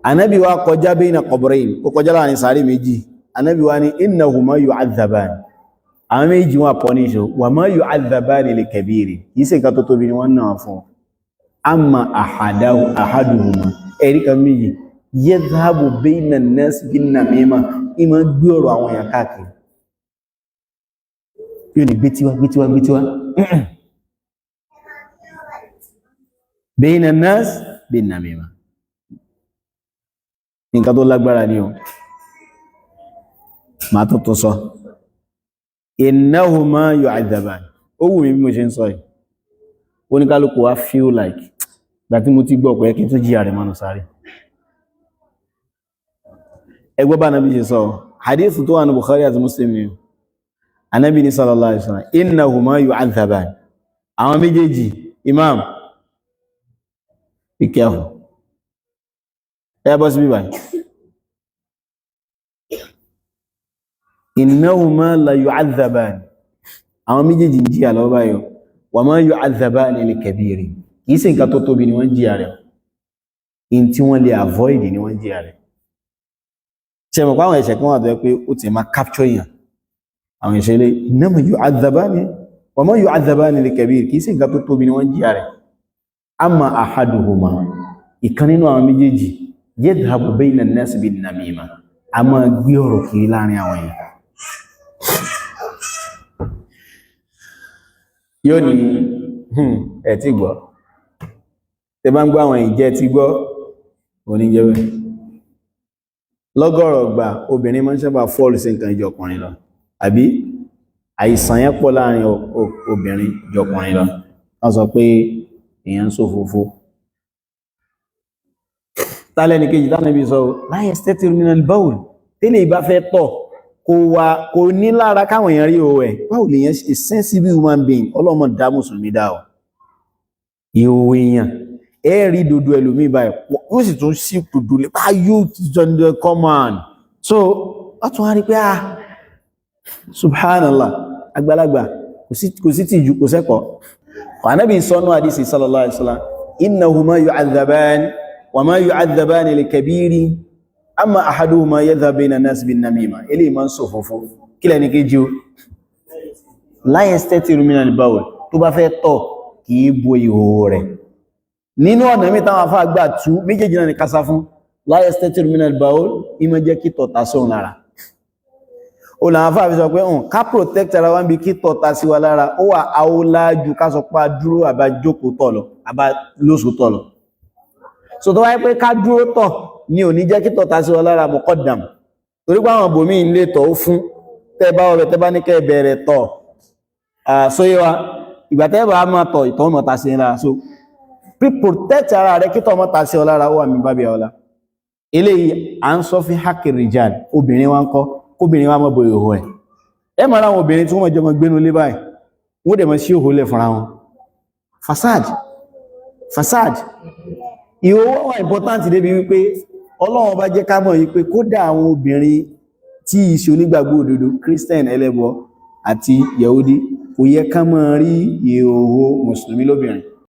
Ànábì wá kọjá bayna qabrayn ó kọjá láàrin sàárè méjì Ànábì wá ní innahuma yu'adhaban àwọn méjì wọ́n punish wa ma yu'adhaban li kabiri yìí ṣe nǹkan tó tóbi ni wọ́n náà fún amma ahaduhuma ẹ̀rí kan méjì yadhhabu bayna an-nas bin namīmah ìmọ̀ gbé ọ̀rọ̀ àwọn èèyàn káàkiri yóò ní gbétíwá bayna an-nas bin namīmah nǹkan tó lágbára ni o máa tó sọ innahuma yu'adhaban ó wù mí bí mo ṣe ń sọ yìí oníkálùkù wá feel like gbà tí mo ti gbọ́ pé kí n tó jíyà rẹ̀ mánu sáré ẹgbẹ́ bá Ànábì ṣe sọ hadith tó wà ní Bukhari àti Muslim ni Ànábì ní sallallahu alaihi wasallam innahuma yu'adhaban àwọn méjèèjì imam be careful bọ́ sí bíbáyìí innahuma la yu'adhaban àwọn méjèèjì ń jíyà lọ́wọ́ báyìí wa ma yu'adhaban li kabiri kìí ṣe nǹkan tó tóbi ni wọ́n jíyà rẹ̀ in tí wọ́n lè avoid ni wọ́n jíyà rẹ̀ ṣe mọ̀ pàwọn ẹ̀ṣẹ̀ kan wà tó yẹ pé ó ti máa capture yàn àwọn ẹ̀ṣẹ̀ ilé innama yu'adhaban wa ma yu'adhaban li kabiri kìí ṣe nǹkan tó tóbi ni wọ́n jíyà rẹ̀ amma ahaduhuma ìkan nínú àwọn méjèèjì yadhhabu bayna an-nas bin namīmah a máa gbé ọ̀rọ̀ kiri láàrin àwọn èèyàn yóò ní ẹ̀ tí gbọ́ tẹ bá ń gbọ́ àwọn ìjẹ́ tí gbọ́ oníjẹ́wẹ́ lọ́gọ́rọ̀ gbà obìnrin máa ń sábà fọ́ọ̀lù sí nǹkan ìjọkùnrin lọ àbí àìsàn yẹn pọ̀ láàrin obìnrin ìjọkùnrin lọ wọ́n sọ pé èèyàn ń ṣòfófó tálẹ́ni kejì tánàbí sọ la yastatir min al-bawl tẹ́lẹ̀ ìbá fẹ́ tọ̀ kò ní lára káwọn èèyàn rí owó ẹ̀ báwo lè yẹn a sensible human being ọlọ́mọ dá mùsùlùmí dá ọ ìhòòhò èèyàn ẹ̀rí dodo ẹlòmí báyìí ó sì tún sí dodo lè bá yóò jọ common so wọ́n tún wá rí pé subhanallah àgbàlagbà kò sí tìjú kò sẹ́kọ̀ọ́ Ànábì sọ́nù àdìsí sallallahu alaihi wasallam innahuma yu'adhaban wa ma yu'adhaban li kabiri amma ahaduhuma yadhhabu bayna an-nas bin namīmah eléyìí máa ń ṣòfófó kí lẹ́ni kejì o la yastatiru min al-bawl tó bá fẹ́ tọ̀ kìí bo ìhòòhò rẹ̀ nínú ọ̀nà mi táwọn afá gbà tú méjèèjì náà ni kásá fún la yastatiru min al-bawl ìmọ̀ jẹ́ kí tọ̀ ta sóhun lára ó làwọn afá fi sọ pé ká protect ara wa ń bi kí tọ̀ ta sí wa lára ó wà áwòlájú ká sọ pé dúró àbá jókòó tọ̀ lọ àbá lóṣù tọ̀ lọ so tó wáyé pé ká dúró tọ̀ ní ò ní jẹ́ kí tọ̀ ta sí wa lára muqaddam torí pé àwọn bòmí ilé tọ̀ ó fún tẹ́ bá ọbẹ̀ tẹ́ bá ní kẹ́ bẹ̀rẹ̀ tọ̀ sóyé wa ìgbà tẹ́ bá máa tọ̀ ìtọ̀ mọ̀ ta sí lára so protect ara rẹ̀ kí tọ̀ mọ̀ ta sí ọ lára ó wà mí bábí ọlá eléyìí à ń sọ fún haqqi rijal obìnrin wa ń kọ́ kóbìnrin wa mọ́ bo ìhòhò ẹ̀ ẹ mọ̀ láwọn obìnrin tí wọ́n jọ mọ́ gbénú lé báyìí wọ́n dẹ̀ mọ́ sí ìhòhò lẹ̀ fúnra wọn fasad ìhòhò wà important débi wípé Ọlọ́run bá jẹ́ ká mọ̀ wípé kódà àwọn obìnrin tí ìṣe onígbàgbọ́ òdodo Christian ẹlẹ́bọ àti Yahudi kò yẹ ká mọ́ rí ìhòhò mùsùlùmí lóbìnrin